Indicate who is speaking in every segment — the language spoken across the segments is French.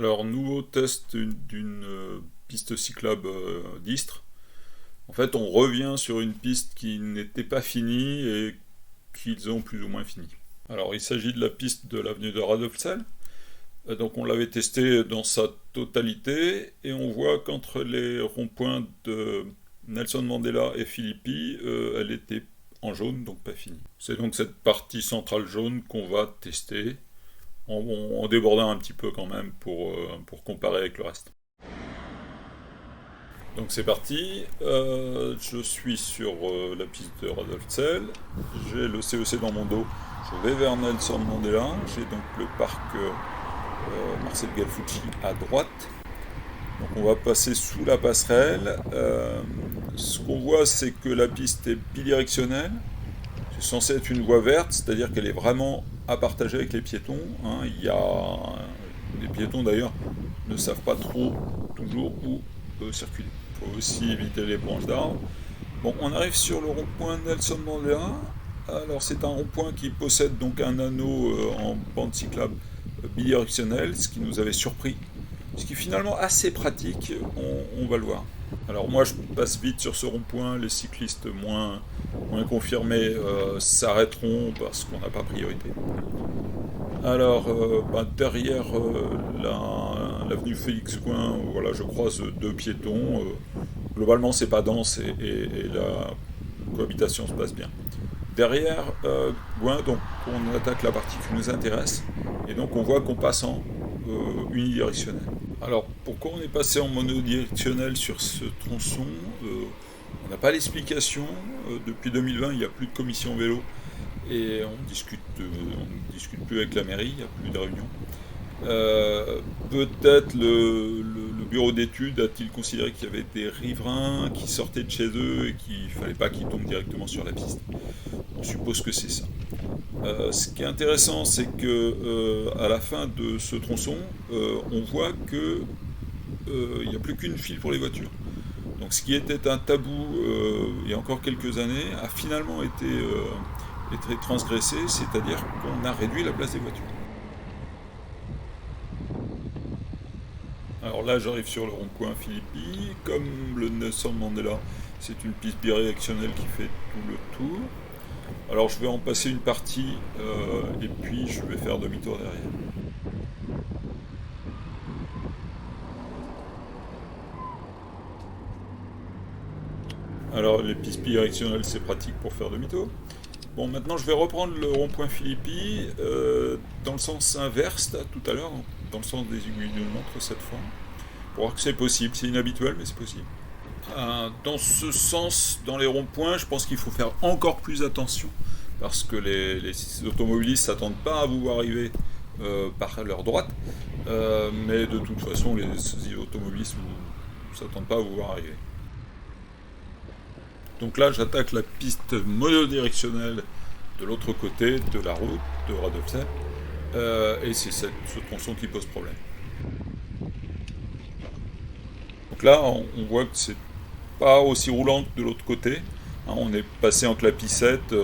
Speaker 1: Alors, nouveau test d'une piste cyclable d'Istres. En fait, on revient sur une piste qui n'était pas finie et qu'ils ont plus ou moins fini. Alors, il s'agit de la piste de l'avenue de Radolfzell. Donc, on l'avait testée dans sa totalité et on voit qu'entre les ronds-points de Nelson Mandela et Philippi, elle était en jaune, donc pas finie. C'est donc cette partie centrale jaune qu'on va tester en débordant un petit peu quand même pour comparer avec le reste. Donc c'est parti, je suis sur la piste de Radolfzell, j'ai le CEC dans mon dos, je vais vers Nelson Mandela, j'ai donc le parc Marcel Galfucci à droite. Donc on va passer sous la passerelle. Ce qu'on voit, c'est que la piste est bidirectionnelle. C'est censé être une voie verte, c'est-à-dire qu'elle est vraiment à partager avec les piétons. Il y a... Les piétons d'ailleurs ne savent pas trop toujours où circuler. Il faut aussi éviter les branches d'arbres. Bon, on arrive sur le rond-point Nelson Mandela. Alors c'est un rond-point qui possède donc un anneau en bande cyclable bidirectionnelle, ce qui nous avait surpris. Ce qui est finalement assez pratique, on va le voir. Alors moi je passe vite sur ce rond-point, les cyclistes moins confirmés s'arrêteront parce qu'on n'a pas priorité. Alors derrière l'avenue Félix Gouin, voilà, je croise deux piétons. Globalement c'est pas dense et la cohabitation se passe bien. Derrière Gouin, donc on attaque la partie qui nous intéresse et donc on voit qu'on passe en unidirectionnel. Alors, pourquoi on est passé en monodirectionnel sur ce tronçon on n'a pas l'explication. Depuis 2020, il n'y a plus de commission vélo et on discute plus avec la mairie, il n'y a plus de réunions. Peut-être le bureau d'études a-t-il considéré qu'il y avait des riverains qui sortaient de chez eux et qu'il ne fallait pas qu'ils tombent directement sur la piste. On suppose que c'est ça. Ce qui est intéressant, c'est que à la fin de ce tronçon, on voit que il n'y a plus qu'une file pour les voitures. Donc ce qui était un tabou il y a encore quelques années a finalement été transgressé, c'est-à-dire qu'on a réduit la place des voitures. Alors là, j'arrive sur le rond-point Philippi. Comme le Nelson Mandela, c'est une piste bidirectionnelle qui fait tout le tour. Alors je vais en passer une partie et puis je vais faire demi-tour derrière. Alors les pistes bidirectionnelles c'est pratique pour faire demi-tour. Bon, maintenant je vais reprendre le rond-point Philippi dans le sens inverse tout à l'heure, dans le sens des aiguilles de montre cette fois, pour voir que c'est possible. C'est inhabituel mais c'est possible. Dans ce sens, dans les ronds-points, je pense qu'il faut faire encore plus attention parce que les automobilistes ne s'attendent pas à vous voir arriver par leur droite, mais de toute façon, les automobilistes ne s'attendent pas à vous voir arriver. Donc là, j'attaque la piste monodirectionnelle de l'autre côté de la route de Radolfzell, et c'est ce tronçon qui pose problème. Donc là, on voit que c'est pas aussi roulant que de l'autre côté. On est passé en clapissette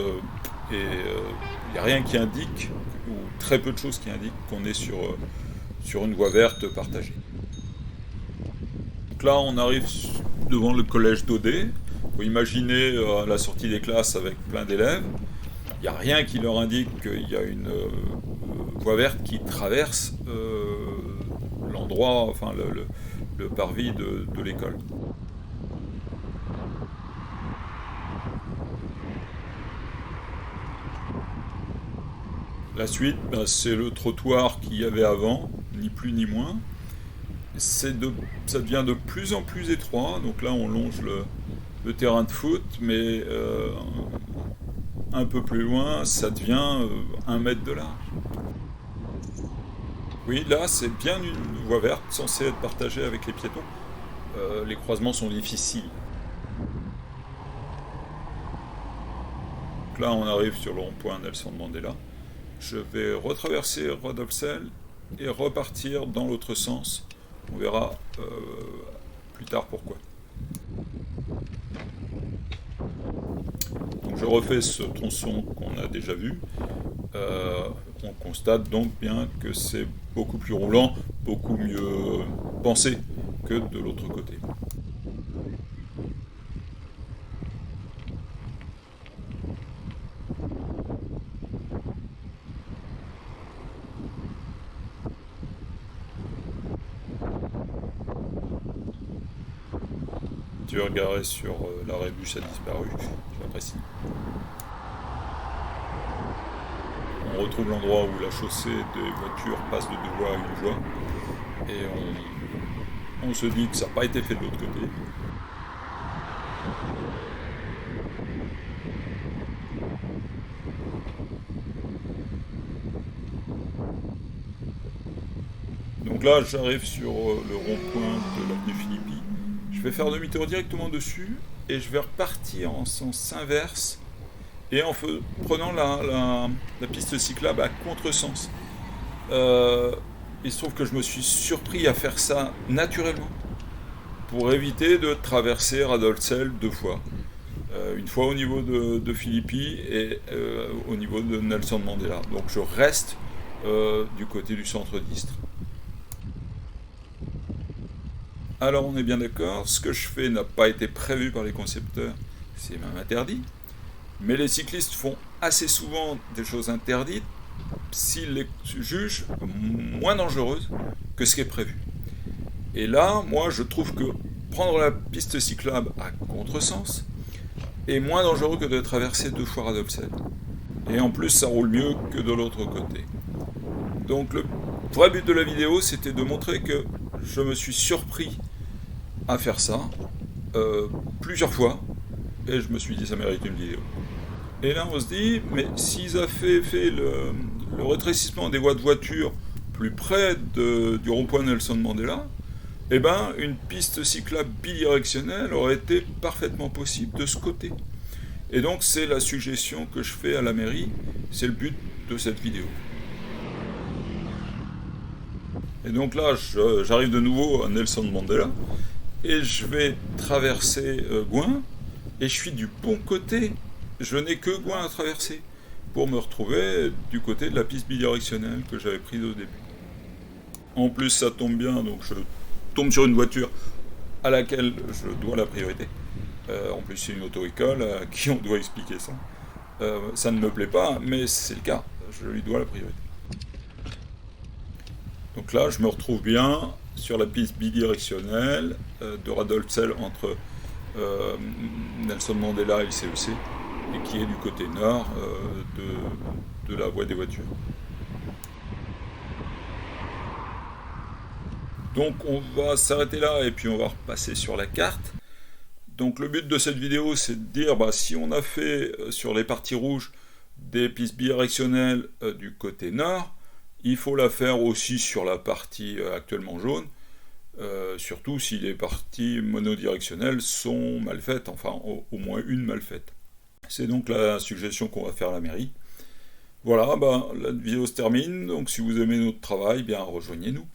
Speaker 1: et il n'y a rien qui indique, ou très peu de choses qui indiquent qu'on est sur une voie verte partagée. Donc là, on arrive devant le collège d'Audet. Il faut imaginer la sortie des classes avec plein d'élèves. Il n'y a rien qui leur indique qu'il y a une voie verte qui traverse l'endroit, enfin le parvis de l'école. La suite, c'est le trottoir qu'il y avait avant, ni plus ni moins. Ça devient de plus en plus étroit, donc là on longe le terrain de foot, mais un peu plus loin, ça devient 1 mètre de large. Oui, là c'est bien une voie verte, censée être partagée avec les piétons. Les croisements sont difficiles. Donc là on arrive sur le rond-point Nelson Mandela. Je vais retraverser Radolfzell et repartir dans l'autre sens. On verra plus tard pourquoi. Donc je refais ce tronçon qu'on a déjà vu. On constate donc bien que c'est beaucoup plus roulant, beaucoup mieux pensé que de l'autre côté. Tu es garé sur l'arrêt bus a disparu, j'apprécie. On retrouve l'endroit où la chaussée des voitures passe de 2 voies à 1 voie, et on se dit que ça n'a pas été fait de l'autre côté. Donc là, j'arrive sur le rond-point de l'avenue Philippi. Je vais faire demi-tour directement dessus et je vais repartir en sens inverse et prenant la piste cyclable à contresens. Il se trouve que je me suis surpris à faire ça naturellement pour éviter de traverser Radolfzell 2 fois. Une fois au niveau de Philippi et au niveau de Nelson Mandela. Donc je reste du côté du centre d'Istres. Alors on est bien d'accord, ce que je fais n'a pas été prévu par les concepteurs, c'est même interdit. Mais les cyclistes font assez souvent des choses interdites s'ils les jugent moins dangereuses que ce qui est prévu. Et là, moi je trouve que prendre la piste cyclable à contresens est moins dangereux que de traverser 2 fois Radolfzell. Et en plus ça roule mieux que de l'autre côté. Donc le vrai but de la vidéo, c'était de montrer que je me suis surpris à faire ça plusieurs fois et je me suis dit ça mérite une vidéo. Et là on se dit, mais s'ils avaient fait le rétrécissement des voies de voiture plus près du rond-point Nelson Mandela, eh ben une piste cyclable bidirectionnelle aurait été parfaitement possible de ce côté. Et donc c'est la suggestion que je fais à la mairie, c'est le but de cette vidéo. Et donc là, j'arrive de nouveau à Nelson Mandela, et je vais traverser Gouin, et je suis du bon côté. Je n'ai que Gouin à traverser, pour me retrouver du côté de la piste bidirectionnelle que j'avais prise au début. En plus, ça tombe bien, donc je tombe sur une voiture à laquelle je dois la priorité. En plus, c'est une auto-école à qui on doit expliquer ça. Ça ne me plaît pas, mais c'est le cas, je lui dois la priorité. Donc là, je me retrouve bien sur la piste bidirectionnelle de Radolfzell entre Nelson Mandela et le CEC, et qui est du côté nord de la voie des voitures. Donc on va s'arrêter là et puis on va repasser sur la carte. Donc le but de cette vidéo, c'est de dire, si on a fait sur les parties rouges des pistes bidirectionnelles du côté nord, il faut la faire aussi sur la partie actuellement jaune, surtout si les parties monodirectionnelles sont mal faites, enfin au moins une mal faite. C'est donc la suggestion qu'on va faire à la mairie. Voilà, la vidéo se termine, donc si vous aimez notre travail, bien rejoignez-nous.